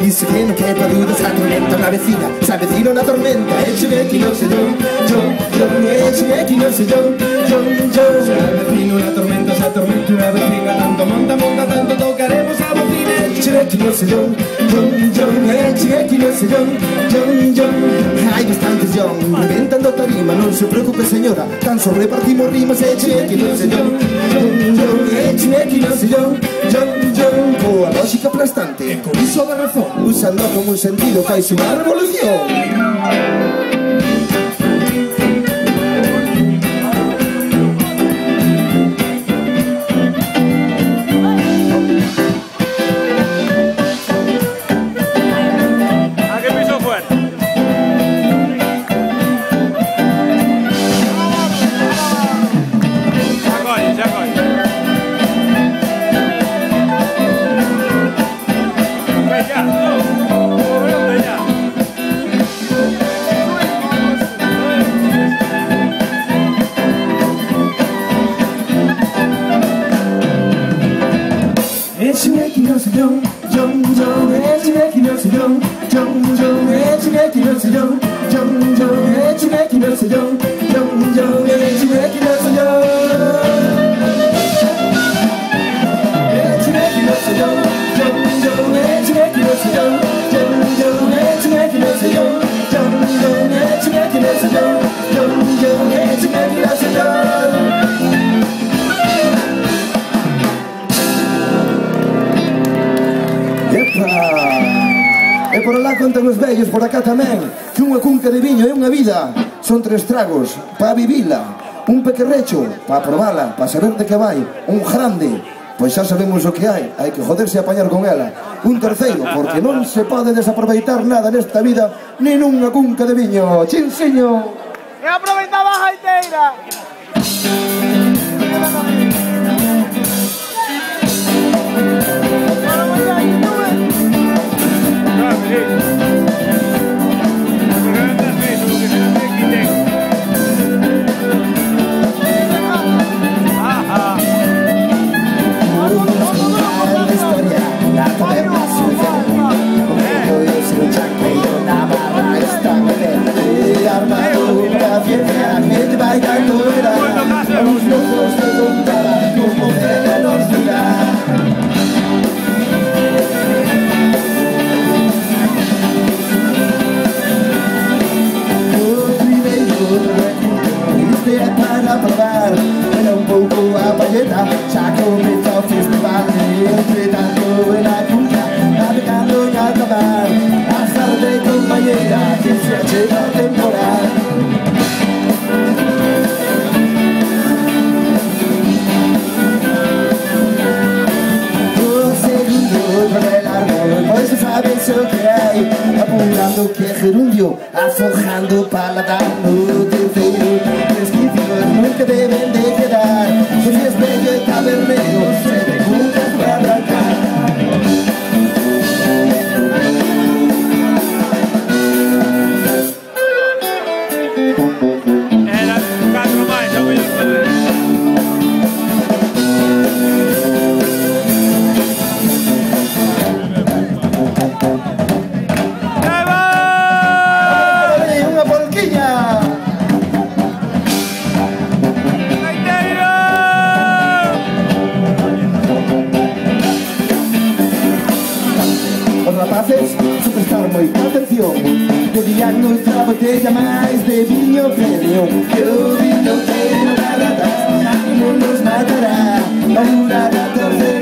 dice que no quepa duda, se atormenta una vecina, se avecina una tormenta. Écheme aquí no sé yo, écheme aquí no sé yo. Se avecina una tormenta, se atormenta una vecina, tanto monta, tanto tocaremos a bocina. Écheme aquí no sé yo, écheme aquí no sé yo. Hai bastantes inventando tarima, non se preocupe señora, tan só repartimos rimas. Écheme aquí no sé yo, écheme aquí no sé yo. Coa lógica aplastante, e con iso da razón, usando como un sentido fais unha revolución. Écheme aquí no sé yo, écheme aquí no sé yo, écheme aquí no sé yo, écheme aquí no sé yo, écheme aquí no sé yo. Écheme aquí no sé yo, écheme aquí no sé yo, écheme aquí no sé yo, écheme aquí no sé yo, écheme aquí no sé yo. E por alá contan os vellos, por acá tamén, que unha cunca de viño é unha vida. Son 3 tragos para vivila, un pequerrecho para probala, para saber de que vai, un grande, pois xa sabemos o que hai que joderse a apañar con ela, un terceiro, porque non se pode desaproveitar nada nesta vida, nin unha cunca de viño. Chinsiño! E aproveitaba a jaiteira! Para probar, era un pouco a palleta, xa comeza o festival. Entre tanto en a cunca, navegando en alta mar, a tarde compañera que se achega o temporal. O segundo para el árbol, pois sabes o que hai, apurando que gerundio, afojando paladar. No terceiro, nunca deben de quedar, pues si es bello y tabernero, se me junta para arrancar. Era 4 máis, xa voy a joder. ¡Unha polquiña! Rapaces, prestar moita atención, pedían outra botella máis de viño premium, que o viño premium a ratas non nos matará, a durar a terceira.